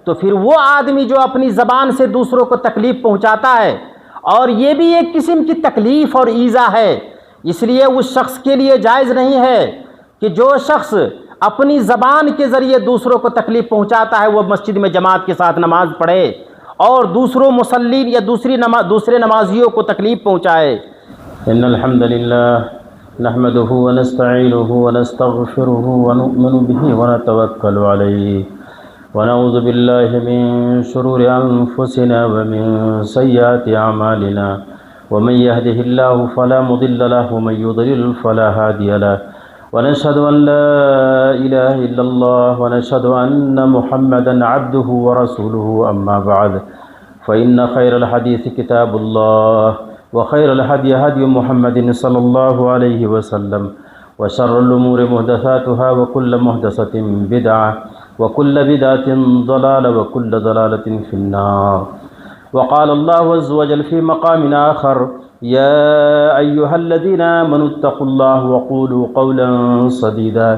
تو پھر وہ آدمی جو اپنی زبان سے دوسروں کو تکلیف پہنچاتا ہے، اور یہ بھی ایک قسم کی تکلیف اور ایذا ہے، اس لیے اس شخص کے لیے جائز نہیں ہے کہ جو شخص اپنی زبان کے ذریعے دوسروں کو تکلیف پہنچاتا ہے وہ مسجد میں جماعت کے ساتھ نماز پڑھے اور دوسروں مصلین یا دوسرے نمازیوں کو تکلیف پہنچائے۔ ان الحمد للہ نحمده ونستعینه ونستغفره ونؤمن به ونتوکل علیہ ونعوذ باللہ من شرور انفسنا ومن سیئات اعمالنا ومن يهده الله فلا مضل له ومن يضلل فلا هادي له ونشهد ان لا اله الا الله ونشهد ان محمدا عبده ورسوله اما بعد فان خير الحديث كتاب الله وخير الهدي هدي محمد صلى الله عليه وسلم وشر الامور محدثاتها وكل محدثة بدعة وكل بدعة ضلالة وكل ضلالة في النار وقال الله عز وجل في مقام آخر يا أيها الذين آمنوا اتقوا الله وقولوا قولا سديدا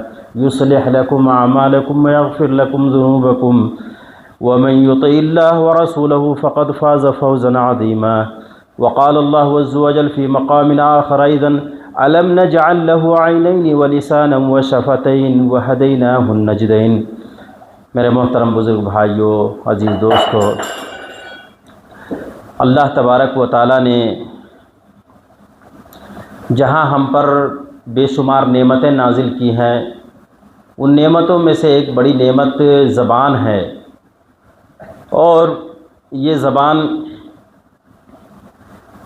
يصلح لكم أعمالكم ويغفر لكم ذنوبكم ومن يطع الله ورسوله فقد فاز فوزا عظيما وقال الله عز وجل في مقام آخر أيضا ألم نجعل له عينين ولسانا وشفتين وهديناه النجدين۔ میرے محترم بزرگ بھائیوں، عزیز دوستو، اللہ تبارک و تعالیٰ نے جہاں ہم پر بے شمار نعمتیں نازل کی ہیں، ان نعمتوں میں سے ایک بڑی نعمت زبان ہے، اور یہ زبان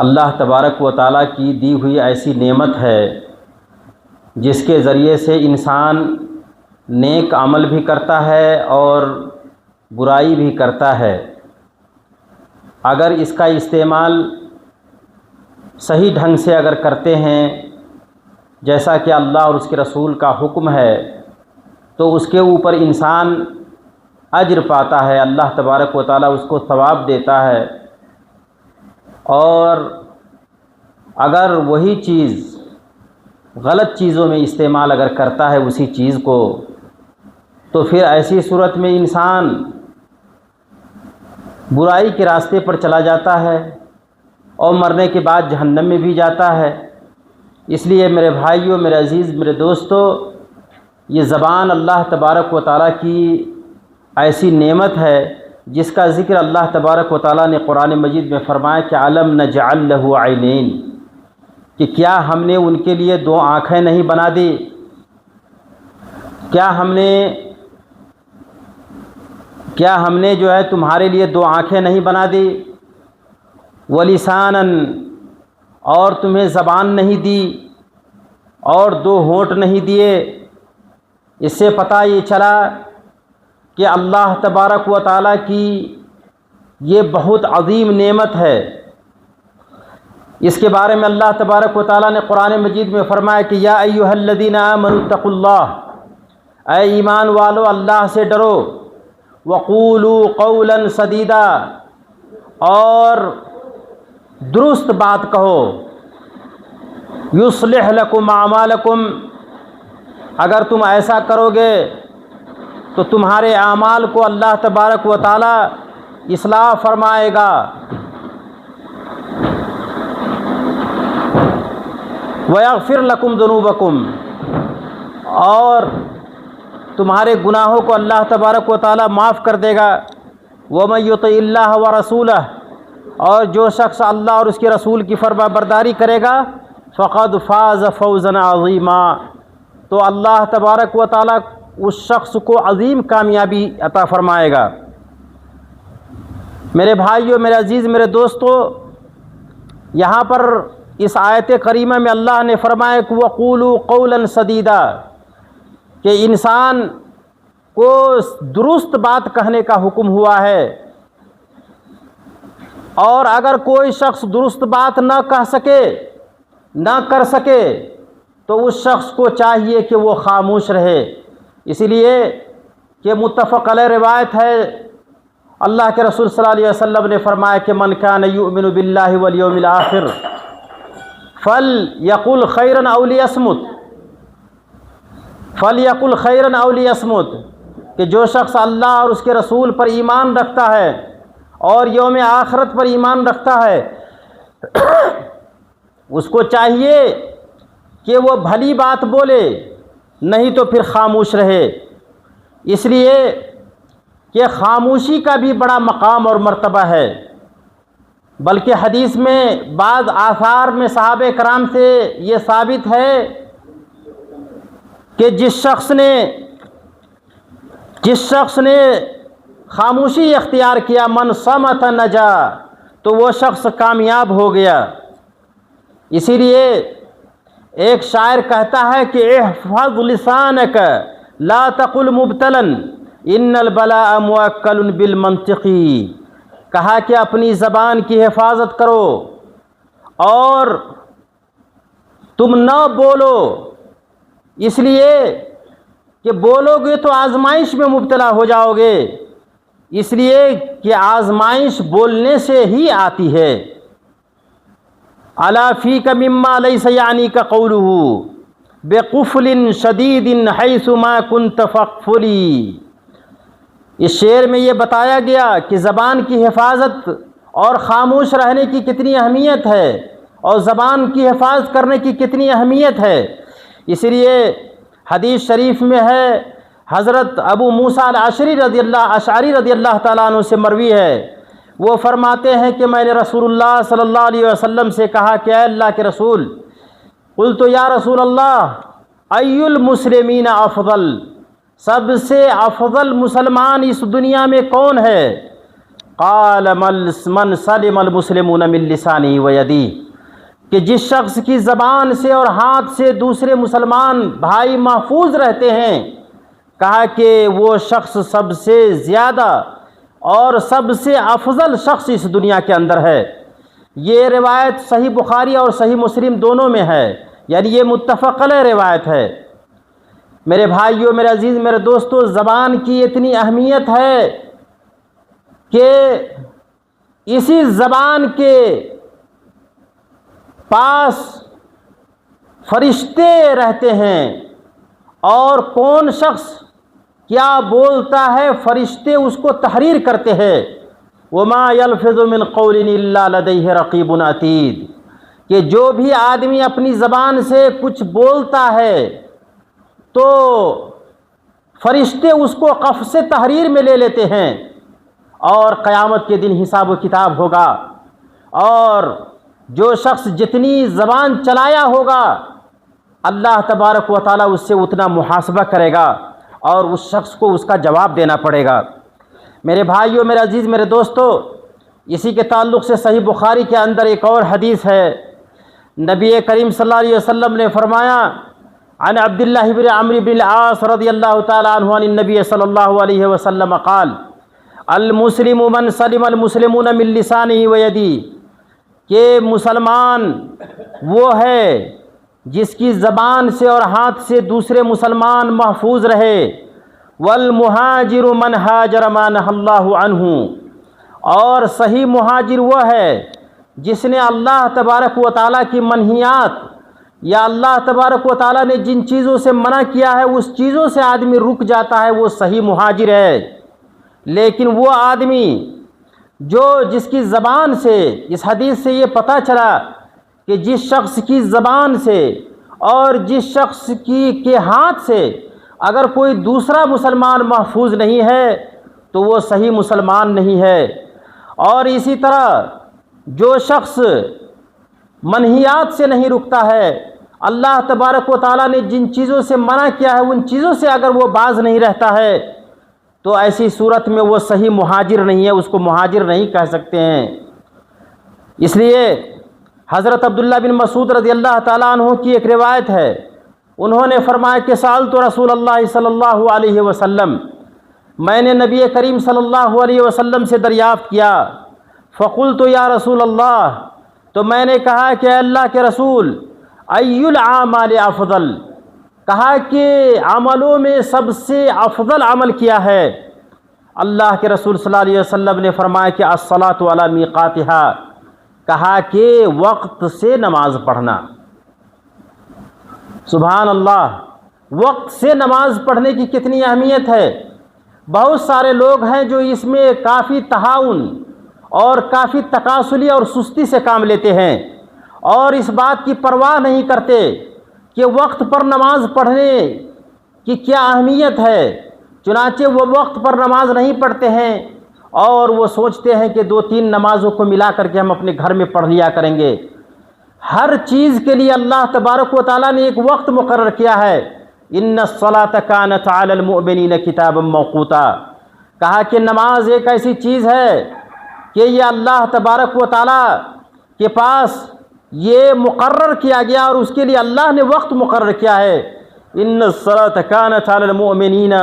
اللہ تبارک و تعالیٰ کی دی ہوئی ایسی نعمت ہے جس کے ذریعے سے انسان نیک عمل بھی کرتا ہے اور برائی بھی کرتا ہے۔ اگر اس کا استعمال صحیح ڈھنگ سے اگر کرتے ہیں جیسا کہ اللہ اور اس کے رسول کا حکم ہے تو اس کے اوپر انسان اجر پاتا ہے، اللہ تبارک و تعالیٰ اس کو ثواب دیتا ہے، اور اگر وہی چیز غلط چیزوں میں استعمال اگر کرتا ہے اسی چیز کو، تو پھر ایسی صورت میں انسان برائی کے راستے پر چلا جاتا ہے اور مرنے کے بعد جہنم میں بھی جاتا ہے۔ اس لیے میرے بھائیوں، میرے عزیز، میرے دوستو، یہ زبان اللہ تبارک و تعالیٰ کی ایسی نعمت ہے جس کا ذکر اللہ تبارک و تعالیٰ نے قرآن مجید میں فرمایا کہ علم نجعل له عینین، کہ کیا ہم نے ان کے لیے دو آنکھیں نہیں بنا دی، کیا ہم نے جو ہے تمہارے لیے دو آنکھیں نہیں بنا دی، ولساناً، اور تمہیں زبان نہیں دی، اور دو ہونٹ نہیں دیے۔ اس سے پتہ یہ چلا کہ اللہ تبارک و تعالیٰ کی یہ بہت عظیم نعمت ہے۔ اس کے بارے میں اللہ تبارک و تعالیٰ نے قرآن مجید میں فرمایا کہ یا ایھا الذین آمنوا اتقوا اللہ، اے ایمان والو اللہ سے ڈرو، وقولوا قولا سدیدا، اور درست بات کہو، یصلح لکم اعمالکم، اگر تم ایسا کرو گے تو تمہارے اعمال کو اللہ تبارک و تعالیٰ اصلاح فرمائے گا، وَيَغْفِرْ لَكُمْ ذُنُوبَكُمْ، اور تمہارے گناہوں کو اللہ تبارک و تعالیٰ معاف کر دے گا، وَمَن يُطِعِ اللَّهَ وَرَسُولَهُ، اور جو شخص اللہ اور اس کے رسول کی فرما برداری کرے گا، فَقَدْ فَازَ فَوْزًا عَظِيمًا، تو اللہ تبارک و تعالیٰ اس شخص کو عظیم کامیابی عطا فرمائے گا۔ میرے بھائیوں، میرے عزیز، میرے دوستو، یہاں پر اس آیت کریمہ میں اللہ نے فرمایا کہ وَقُولُوا قَوْلًا سَدِيدًا، کہ انسان کو درست بات کہنے کا حکم ہوا ہے، اور اگر کوئی شخص درست بات نہ کہہ سکے، نہ کر سکے، تو اس شخص کو چاہیے کہ وہ خاموش رہے۔ اس لیے کہ متفق علیہ روایت ہے، اللہ کے رسول صلی اللہ علیہ وسلم نے فرمایا کہ من کان یؤمن باللہ والیوم الآخر فلیقل خیرا او لیصمت، کہ جو شخص اللہ اور اس کے رسول پر ایمان رکھتا ہے اور یوم آخرت پر ایمان رکھتا ہے اس کو چاہیے کہ وہ بھلی بات بولے، نہیں تو پھر خاموش رہے، اس لیے کہ خاموشی کا بھی بڑا مقام اور مرتبہ ہے۔ بلکہ حدیث میں بعض آثار میں صحابہ کرام سے یہ ثابت ہے کہ جس شخص نے خاموشی اختیار کیا، من صمت نجا، تو وہ شخص کامیاب ہو گیا۔ اسی لیے ایک شاعر کہتا ہے کہ احفظ لسانک لا تقل مبتلا ان البلاء موکل بالمنطقی، کہا کہ اپنی زبان کی حفاظت کرو اور تم نہ بولو، اس لیے کہ بولو گے تو آزمائش میں مبتلا ہو جاؤ گے، اس لیے کہ آزمائش بولنے سے ہی آتی ہے۔ الا فیک مما لیس یعنیک قولہ بقفل شدید حیث ما کنت فاقفلی۔ اس شعر میں یہ بتایا گیا کہ زبان کی حفاظت اور خاموش رہنے کی کتنی اہمیت ہے اور زبان کی حفاظت کرنے کی کتنی اہمیت ہے۔ اسی لیے حدیث شریف میں ہے، حضرت ابو موسیٰ الاشعری رضی اللہ تعالیٰ عنہ سے مروی ہے، وہ فرماتے ہیں کہ میں نے رسول اللہ صلی اللہ علیہ وسلم سے کہا کہ اے اللہ کے رسول، قلت یا رسول اللہ ای المسلمین افضل، سب سے افضل مسلمان اس دنیا میں کون ہے؟ قال من سلم المسلمون من لسانی و یدی، کہ جس شخص کی زبان سے اور ہاتھ سے دوسرے مسلمان بھائی محفوظ رہتے ہیں، کہا کہ وہ شخص سب سے زیادہ اور سب سے افضل شخص اس دنیا کے اندر ہے۔ یہ روایت صحیح بخاری اور صحیح مسلم دونوں میں ہے، یعنی یہ متفق علیہ روایت ہے۔ میرے بھائیوں، میرے عزیز، میرے دوستو، زبان کی اتنی اہمیت ہے کہ اسی زبان کے پاس فرشتے رہتے ہیں، اور کون شخص کیا بولتا ہے فرشتے اس کو تحریر کرتے ہیں۔ وما یلفظ من قول الا لدیہ رقیب عتید، کہ جو بھی آدمی اپنی زبان سے کچھ بولتا ہے تو فرشتے اس کو قفس تحریر میں لے لیتے ہیں، اور قیامت کے دن حساب و کتاب ہوگا، اور جو شخص جتنی زبان چلایا ہوگا اللہ تبارک و تعالیٰ اس سے اتنا محاسبہ کرے گا، اور اس شخص کو اس کا جواب دینا پڑے گا۔ میرے بھائیوں، میرے عزیز، میرے دوستو، اسی کے تعلق سے صحیح بخاری کے اندر ایک اور حدیث ہے۔ نبی کریم صلی اللہ علیہ وسلم نے فرمایا، عن عبداللہ بن عمرو بن العاص رضی اللہ تعالی عنہ عن النبی صلی اللہ علیہ وسلم قال المسلم من سلم المسلمون من لسانہ و یدہ، کہ مسلمان وہ ہے جس کی زبان سے اور ہاتھ سے دوسرے مسلمان محفوظ رہے۔ والمہاجر من ہاجر ما نہی اللہ عنہ، اور صحیح مہاجر وہ ہے جس نے اللہ تبارک و تعالیٰ کی منہیات، یا اللہ تبارک و تعالیٰ نے جن چیزوں سے منع کیا ہے اس چیزوں سے آدمی رک جاتا ہے، وہ صحیح مہاجر ہے۔ لیکن وہ آدمی جس کی زبان سے، اس حدیث سے یہ پتہ چلا کہ جس شخص کی زبان سے اور جس شخص کے ہاتھ سے اگر کوئی دوسرا مسلمان محفوظ نہیں ہے تو وہ صحیح مسلمان نہیں ہے۔ اور اسی طرح جو شخص منہیات سے نہیں رکتا ہے، اللہ تبارک و تعالیٰ نے جن چیزوں سے منع کیا ہے ان چیزوں سے اگر وہ باز نہیں رہتا ہے تو ایسی صورت میں وہ صحیح مہاجر نہیں ہے، اس کو مہاجر نہیں کہہ سکتے ہیں۔ اس لیے حضرت عبداللہ بن مسعود رضی اللہ تعالیٰ عنہ کی ایک روایت ہے، انہوں نے فرمایا کہ سألت رسول اللہ صلی اللہ علیہ وسلم، میں نے نبی کریم صلی اللہ علیہ وسلم سے دریافت کیا، فقلت یا رسول اللہ، تو میں نے کہا کہ اے اللہ کے رسول، ای العامال افضل، کہا کہ عملوں میں سب سے افضل عمل کیا ہے؟ اللہ کے رسول صلی اللہ علیہ وسلم نے فرمایا کہ الصلاۃ علی میقاتہا، کہا کہ وقت سے نماز پڑھنا۔ سبحان اللہ، وقت سے نماز پڑھنے کی کتنی اہمیت ہے۔ بہت سارے لوگ ہیں جو اس میں کافی تہاون اور کافی تکاسلی اور سستی سے کام لیتے ہیں اور اس بات کی پرواہ نہیں کرتے کہ وقت پر نماز پڑھنے کی کیا اہمیت ہے، چنانچہ وہ وقت پر نماز نہیں پڑھتے ہیں اور وہ سوچتے ہیں کہ 2-3 نمازوں کو ملا کر کے ہم اپنے گھر میں پڑھ لیا کریں گے۔ ہر چیز کے لیے اللہ تبارک و تعالیٰ نے ایک وقت مقرر کیا ہے۔ ان الصلاۃ کانت علی المؤمنین کتابا موقوتا، کہا کہ نماز ایک ایسی چیز ہے کہ یہ اللہ تبارک و تعالیٰ کے پاس یہ مقرر کیا گیا اور اس کے لیے اللہ نے وقت مقرر کیا ہے۔ ان الصلاۃ کانت علی المؤمنین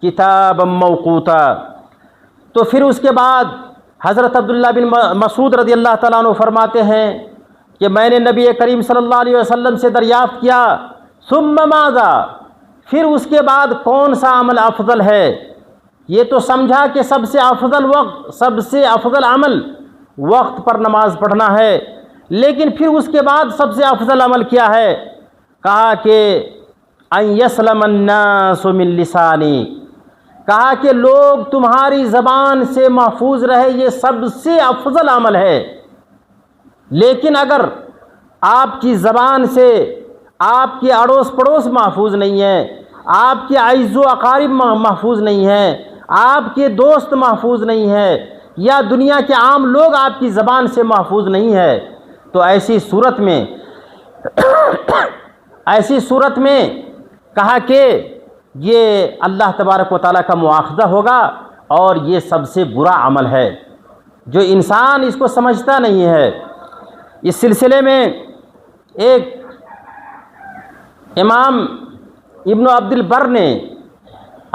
کتابا موقوتا۔ تو پھر اس کے بعد حضرت عبداللہ بن مسعود رضی اللہ تعالیٰ عنہ فرماتے ہیں کہ میں نے نبی کریم صلی اللہ علیہ وسلم سے دریافت کیا ثم ماذا، پھر اس کے بعد کون سا عمل افضل ہے؟ یہ تو سمجھا کہ سب سے افضل عمل وقت پر نماز پڑھنا ہے، لیکن پھر اس کے بعد سب سے افضل عمل کیا ہے؟ کہا کہ ان یسلم الناس من لسانی، کہا کہ لوگ تمہاری زبان سے محفوظ رہے، یہ سب سے افضل عمل ہے۔ لیکن اگر آپ کی زبان سے آپ کے اڑوس پڑوس محفوظ نہیں ہے، آپ کے اعز و اقارب محفوظ نہیں ہیں، آپ کے دوست محفوظ نہیں ہیں، یا دنیا کے عام لوگ آپ کی زبان سے محفوظ نہیں ہے، تو ایسی صورت میں کہا کہ یہ اللہ تبارک و تعالیٰ کا مواخذہ ہوگا اور یہ سب سے برا عمل ہے، جو انسان اس کو سمجھتا نہیں ہے۔ اس سلسلے میں ایک امام ابن عبد البر نے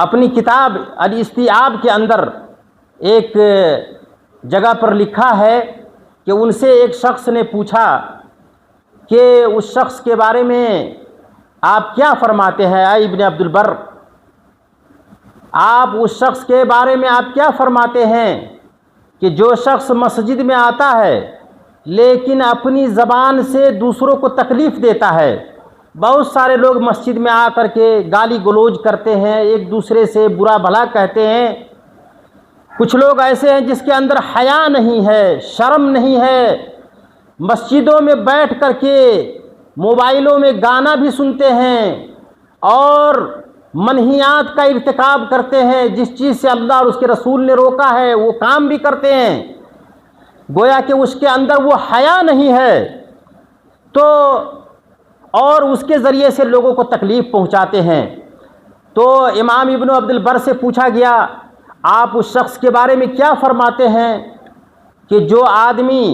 اپنی کتاب الاستیعاب کے اندر ایک جگہ پر لکھا ہے کہ ان سے ایک شخص نے پوچھا کہ اس شخص کے بارے میں آپ کیا فرماتے ہیں اے ابن عبد البر، آپ اس شخص کے بارے میں آپ کیا فرماتے ہیں کہ جو شخص مسجد میں آتا ہے لیکن اپنی زبان سے دوسروں کو تکلیف دیتا ہے۔ بہت سارے لوگ مسجد میں آ کر کے گالی گلوچ کرتے ہیں، ایک دوسرے سے برا بھلا کہتے ہیں۔ کچھ لوگ ایسے ہیں جس کے اندر حیا نہیں ہے، شرم نہیں ہے، مسجدوں میں بیٹھ کر کے موبائلوں میں گانا بھی سنتے ہیں اور منہیات کا ارتکاب کرتے ہیں، جس چیز سے اللہ اور اس کے رسول نے روکا ہے وہ کام بھی کرتے ہیں، گویا کہ اس کے اندر وہ حیا نہیں ہے، تو اور اس کے ذریعے سے لوگوں کو تکلیف پہنچاتے ہیں۔ تو امام ابن عبد البر سے پوچھا گیا آپ اس شخص کے بارے میں کیا فرماتے ہیں کہ جو آدمی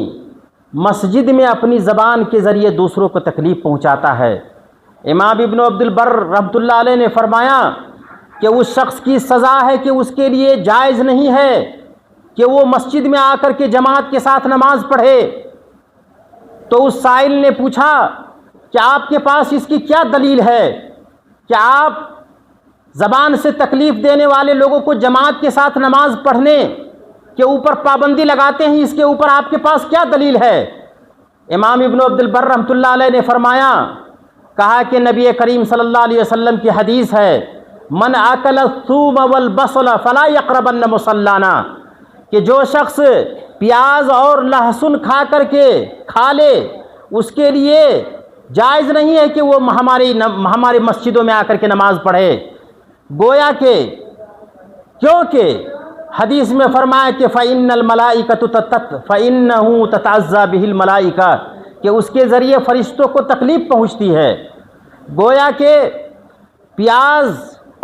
مسجد میں اپنی زبان کے ذریعے دوسروں کو تکلیف پہنچاتا ہے؟ امام ابن عبد البر رحمۃ اللہ علیہ نے فرمایا کہ اس شخص کی سزا ہے کہ اس کے لیے جائز نہیں ہے کہ وہ مسجد میں آ کر کے جماعت کے ساتھ نماز پڑھے۔ تو اس سائل نے پوچھا کہ آپ کے پاس اس کی کیا دلیل ہے کہ آپ زبان سے تکلیف دینے والے لوگوں کو جماعت کے ساتھ نماز پڑھنے کے اوپر پابندی لگاتے ہیں، اس کے اوپر آپ کے پاس کیا دلیل ہے؟ امام ابن عبد البر رحمۃ اللہ علیہ نے فرمایا، کہا کہ نبی کریم صلی اللہ علیہ وسلم کی حدیث ہے من اکل الثوم والبصل فلا یقربن مصلانا، کہ جو شخص پیاز اور لہسن کھا لے اس کے لیے جائز نہیں ہے کہ وہ ہماری مسجدوں میں آ کر کے نماز پڑھے۔ گویا کہ کیونکہ حدیث میں فرمایا کہ فَإِنَّهُ تَتَعَزَّى بِهِ الْمَلَائِكَةُ، کہ اس کے ذریعے فرشتوں کو تکلیف پہنچتی ہے۔ گویا کہ پیاز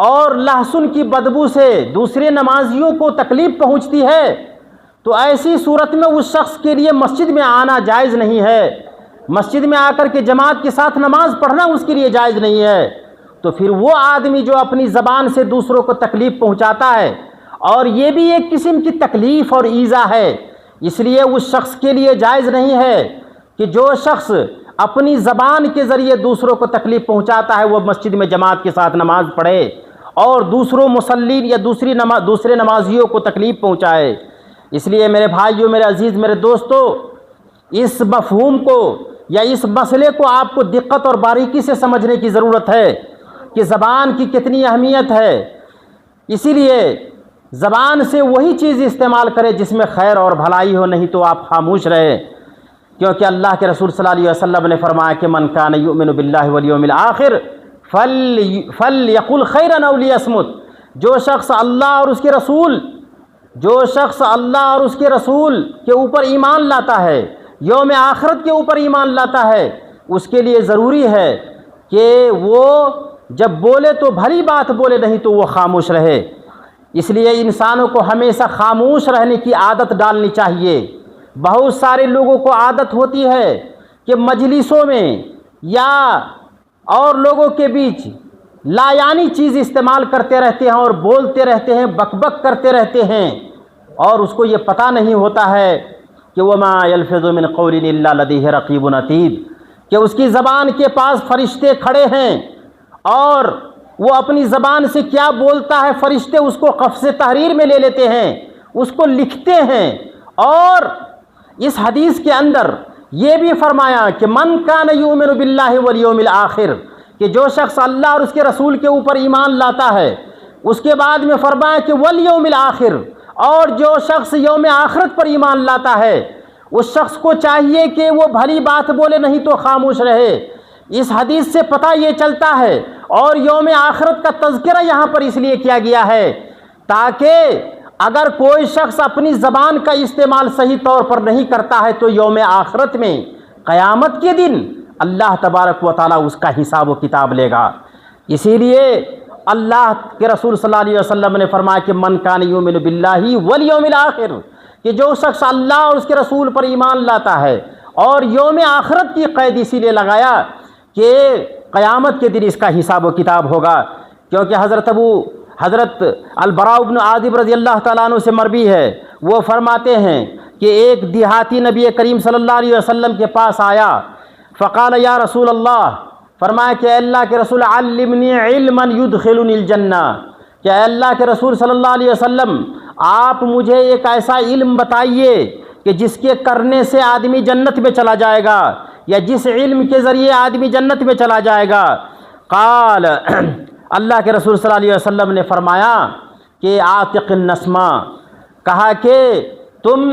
اور لہسن کی بدبو سے دوسرے نمازیوں کو تکلیف پہنچتی ہے، تو ایسی صورت میں اس شخص کے لیے مسجد میں آنا جائز نہیں ہے، مسجد میں آ کر کے جماعت کے ساتھ نماز پڑھنا اس کے لیے جائز نہیں ہے۔ تو پھر وہ آدمی جو اپنی زبان سے دوسروں کو تکلیف پہنچاتا ہے، اور یہ بھی ایک قسم کی تکلیف اور ایذا ہے، اس لیے اس شخص کے لیے جائز نہیں ہے کہ جو شخص اپنی زبان کے ذریعے دوسروں کو تکلیف پہنچاتا ہے وہ مسجد میں جماعت کے ساتھ نماز پڑھے اور دوسروں مسلین یا دوسرے نمازیوں کو تکلیف پہنچائے۔ اس لیے میرے بھائیوں، میرے عزیز، میرے دوستو، اس مفہوم کو یا اس مسئلے کو آپ کو دقت اور باریکی سے سمجھنے کی ضرورت ہے کہ زبان کی کتنی اہمیت ہے۔ اسی لیے زبان سے وہی چیز استعمال کرے جس میں خیر اور بھلائی ہو، نہیں تو آپ خاموش رہے، کیونکہ اللہ کے رسول صلی اللہ علیہ وسلم نے فرمایا کہ من کان یؤمن باللہ والیوم الآخر فلیقل خیرا او لیصمت۔ جو شخص اللہ اور اس کے رسول کے اوپر ایمان لاتا ہے، یوم آخرت کے اوپر ایمان لاتا ہے، اس کے لیے ضروری ہے کہ وہ جب بولے تو بھلی بات بولے، نہیں تو وہ خاموش رہے۔ اس لیے انسانوں کو ہمیشہ خاموش رہنے کی عادت ڈالنی چاہیے۔ بہت سارے لوگوں کو عادت ہوتی ہے کہ مجلسوں میں یا اور لوگوں کے بیچ لا یعنی چیز استعمال کرتے رہتے ہیں اور بولتے رہتے ہیں، بک بک کرتے رہتے ہیں، اور اس کو یہ پتہ نہیں ہوتا ہے کہ وما یلفظ من قول الا لدیہ رقیب عتید، کہ اس کی زبان کے پاس فرشتے کھڑے ہیں اور وہ اپنی زبان سے کیا بولتا ہے فرشتے اس کو قفس تحریر میں لے لیتے ہیں، اس کو لکھتے ہیں۔ اور اس حدیث کے اندر یہ بھی فرمایا کہ من کان یؤمن باللہ والیوم الآخر، کہ جو شخص اللہ اور اس کے رسول کے اوپر ایمان لاتا ہے، اس کے بعد میں فرمایا کہ والیوم الآخر، اور جو شخص یوم آخرت پر ایمان لاتا ہے اس شخص کو چاہیے کہ وہ بھلی بات بولے، نہیں تو خاموش رہے۔ اس حدیث سے پتہ یہ چلتا ہے، اور یوم آخرت کا تذکرہ یہاں پر اس لیے کیا گیا ہے تاکہ اگر کوئی شخص اپنی زبان کا استعمال صحیح طور پر نہیں کرتا ہے تو یوم آخرت میں قیامت کے دن اللہ تبارک و تعالیٰ اس کا حساب و کتاب لے گا۔ اسی لیے اللہ کے رسول صلی اللہ علیہ وسلم نے فرمایا کہ من کان یؤمن باللہ والیوم الآخر، کہ جو شخص اللہ اور اس کے رسول پر ایمان لاتا ہے، اور یوم آخرت کی قید اسی لیے لگایا کہ قیامت کے دن اس کا حساب و کتاب ہوگا، کیونکہ حضرت البراء بن عازب رضی اللہ تعالیٰ عنہ سے مروی ہے، وہ فرماتے ہیں کہ ایک دیہاتی نبی کریم صلی اللہ علیہ وسلم کے پاس آیا، فقال یا رسول اللہ، فرمایا کہ اے اللہ کے رسول علمنی علما یدخلنی الجنہ، کہ اے اللہ کے رسول صلی اللہ علیہ وسلم آپ مجھے ایک ایسا علم بتائیے کہ جس کے کرنے سے آدمی جنت میں چلا جائے گا، یا جس علم کے ذریعے آدمی جنت میں چلا جائے گا۔ قال، اللہ کے رسول صلی اللہ علیہ وسلم نے فرمایا کہ عاتق النسمہ، کہا کہ تم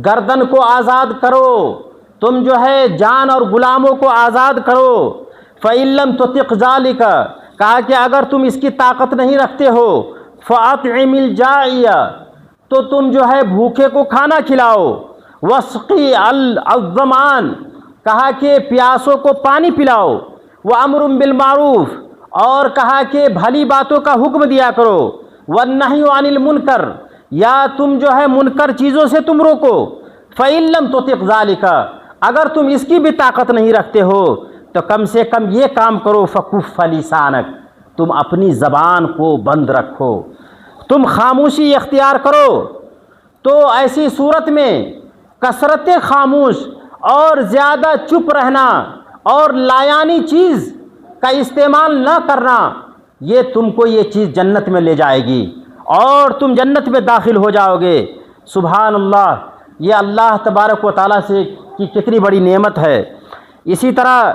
گردن کو آزاد کرو، تم جو ہے جان اور غلاموں کو آزاد کرو۔ فَإِن لَّمْ تُطِقْ ذَلِكَ، کہا کہ اگر تم اس کی طاقت نہیں رکھتے ہو، فَأَطْعِمِ الْجَائِعَ، تو تم جو ہے بھوکے کو کھانا کھلاؤ۔ وَاسْقِ الظَّمْآنَ، کہا کہ پیاسوں کو پانی پلاؤ۔ وَأَمْرٌ بِالْمَعْرُوفِ، اور کہا کہ بھلی باتوں کا حکم دیا کرو۔ وَالنَّهْيُ عَنِ الْمُنْكَرِ، یا تم جو ہے منکر چیزوں سے تم روکو۔ فَإِن لَّمْ تُطِقْ ذَلِكَ، اگر تم اس کی بھی طاقت نہیں رکھتے ہو تو کم سے کم یہ کام کرو، فَكُفَّ لِسَانَكَ، تم اپنی زبان کو بند رکھو، تم خاموشی اختیار کرو۔ تو ایسی صورت میں کثرت خاموش اور زیادہ چپ رہنا اور لایانی چیز کا استعمال نہ کرنا، یہ تم کو یہ چیز جنت میں لے جائے گی اور تم جنت میں داخل ہو جاؤ گے۔ سبحان اللہ، یہ اللہ تبارک و تعالیٰ سے کی کتنی بڑی نعمت ہے۔ اسی طرح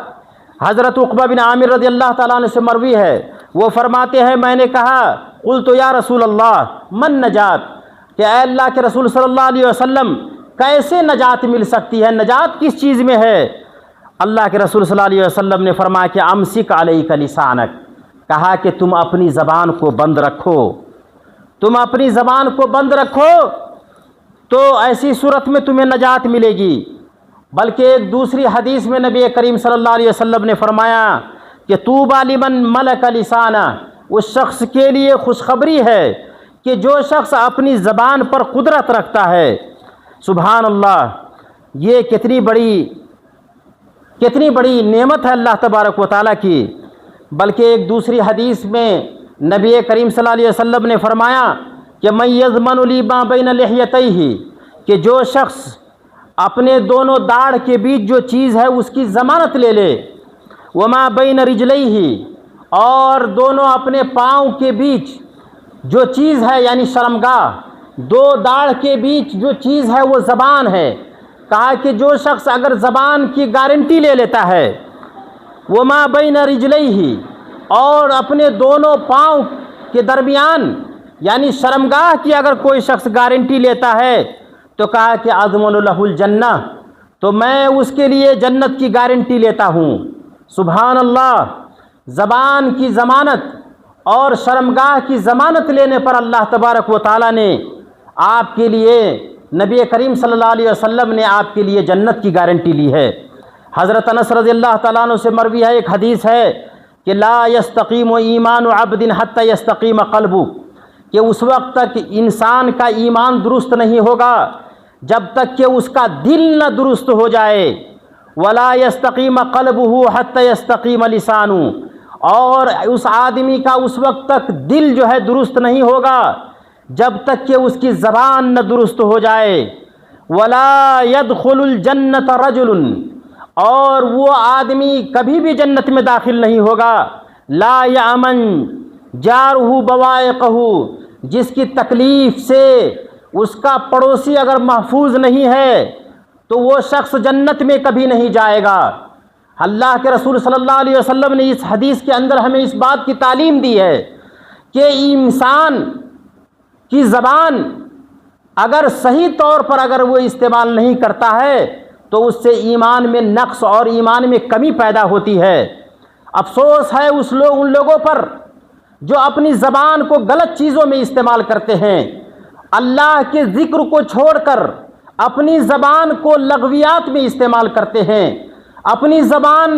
حضرت عقبہ بن عامر رضی اللہ تعالیٰ عنہ سے مروی ہے، وہ فرماتے ہیں میں نے کہا قلت یا رسول اللہ من نجات، کہ اے اللہ کے رسول صلی اللہ علیہ وسلم کیسے نجات مل سکتی ہے، نجات کس چیز میں ہے؟ اللہ کے رسول صلی اللہ علیہ وسلم نے فرمایا کہ امسک علیک لسانک، کہا کہ تم اپنی زبان کو بند رکھو، تم اپنی زبان کو بند رکھو تو ایسی صورت میں تمہیں نجات ملے گی۔ بلکہ ایک دوسری حدیث میں نبی کریم صلی اللہ علیہ وسلم نے فرمایا کہ طوبی لمن ملک لسانہ، اس شخص کے لیے خوشخبری ہے کہ جو شخص اپنی زبان پر قدرت رکھتا ہے۔ سبحان اللہ، یہ کتنی بڑی نعمت ہے اللہ تبارک و تعالیٰ کی۔ بلکہ ایک دوسری حدیث میں نبی کریم صلی اللہ علیہ وسلم نے فرمایا کہ من یضمن لی ما بین لحیتیہ، کہ جو شخص اپنے دونوں داڑھ کے بیچ جو چیز ہے اس کی ضمانت لے لے، وما بین رجلیہ، اور دونوں اپنے پاؤں کے بیچ جو چیز ہے یعنی شرمگاہ، دو داڑھ کے بیچ جو چیز ہے وہ زبان ہے، کہا کہ جو شخص اگر زبان کی گارنٹی لے لیتا ہے، وما بین رجلیہ، اور اپنے دونوں پاؤں کے درمیان یعنی شرمگاہ کی اگر کوئی شخص گارنٹی لیتا ہے تو کہا کہ اضمن لہ الجنہ، تو میں اس کے لیے جنت کی گارنٹی لیتا ہوں۔ سبحان اللہ، زبان کی ضمانت اور شرمگاہ کی ضمانت لینے پر اللہ تبارک و تعالیٰ نے آپ کے لیے، نبی کریم صلی اللہ علیہ وسلم نے آپ کے لیے جنت کی گارنٹی لی ہے۔ حضرت انس رضی اللہ تعالیٰ عنہ سے مروی ہے، ایک حدیث ہے کہ لا یستقیم ایمان عبد حتی یستقیم قلبہ، کہ اس وقت تک انسان کا ایمان درست نہیں ہوگا جب تک کہ اس کا دل نہ درست ہو جائے۔ ولا یستقیم قلبہ حتی یستقیم لسانہ، اور اس آدمی کا اس وقت تک دل جو ہے درست نہیں ہوگا جب تک کہ اس کی زبان نہ درست ہو جائے۔ ولا يدخل الجنت رجل، اور وہ آدمی کبھی بھی جنت میں داخل نہیں ہوگا لا یامن جارہ بوائقہ، جس کی تکلیف سے اس کا پڑوسی اگر محفوظ نہیں ہے تو وہ شخص جنت میں کبھی نہیں جائے گا۔ اللہ کے رسول صلی اللہ علیہ وسلم نے اس حدیث کے اندر ہمیں اس بات کی تعلیم دی ہے کہ انسان کی زبان اگر صحیح طور پر اگر وہ استعمال نہیں کرتا ہے تو اس سے ایمان میں نقص اور ایمان میں کمی پیدا ہوتی ہے۔ افسوس ہے ان لوگوں پر جو اپنی زبان کو غلط چیزوں میں استعمال کرتے ہیں، اللہ کے ذکر کو چھوڑ کر اپنی زبان کو لغویات میں استعمال کرتے ہیں، اپنی زبان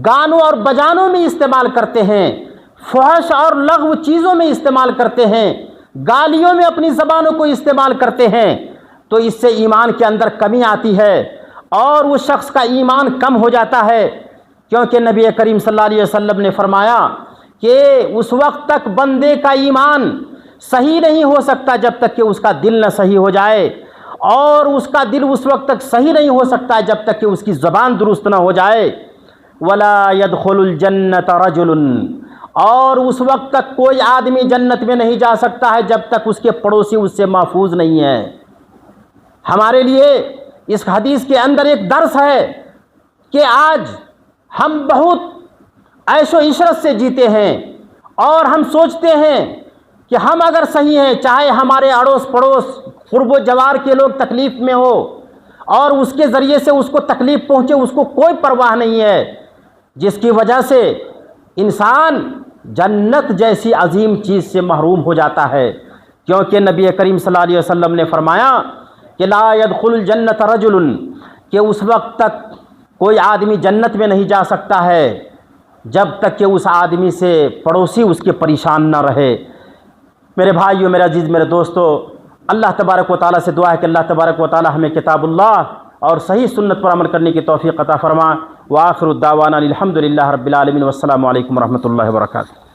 گانوں اور بجانوں میں استعمال کرتے ہیں، فحش اور لغو چیزوں میں استعمال کرتے ہیں، گالیوں میں اپنی زبانوں کو استعمال کرتے ہیں، تو اس سے ایمان کے اندر کمی آتی ہے اور اس شخص کا ایمان کم ہو جاتا ہے، کیونکہ نبی کریم صلی اللہ علیہ وسلم نے فرمایا کہ اس وقت تک بندے کا ایمان صحیح نہیں ہو سکتا جب تک کہ اس کا دل نہ صحیح ہو جائے، اور اس کا دل اس وقت تک صحیح نہیں ہو سکتا جب تک کہ اس کی زبان درست نہ ہو جائے۔ ولا يدخل الجنت رجل، اور اس وقت تک کوئی آدمی جنت میں نہیں جا سکتا ہے جب تک اس کے پڑوسی اس سے محفوظ نہیں ہے۔ ہمارے لیے اس حدیث کے اندر ایک درس ہے کہ آج ہم بہت عیش و عشرت سے جیتے ہیں اور ہم سوچتے ہیں کہ ہم اگر صحیح ہیں، چاہے ہمارے اڑوس پڑوس قرب و جوار کے لوگ تکلیف میں ہو اور اس کے ذریعے سے اس کو تکلیف پہنچے، اس کو کوئی پرواہ نہیں ہے، جس کی وجہ سے انسان جنت جیسی عظیم چیز سے محروم ہو جاتا ہے، کیونکہ نبی کریم صلی اللہ علیہ وسلم نے فرمایا کہ لا يدخل الجنت رجل، کہ اس وقت تک کوئی آدمی جنت میں نہیں جا سکتا ہے جب تک کہ اس آدمی سے پڑوسی اس کے پریشان نہ رہے۔ میرے بھائیو، میرے عزیز، میرے دوستو، اللہ تبارک و تعالیٰ سے دعا ہے کہ اللہ تبارک و تعالیٰ ہمیں کتاب اللہ اور صحیح سنت پر عمل کرنے کی توفیق عطا فرما۔ وآخر الدعوانا الحمد للہ رب العالمین، والسلام علیکم ورحمۃ اللہ وبرکاتہ۔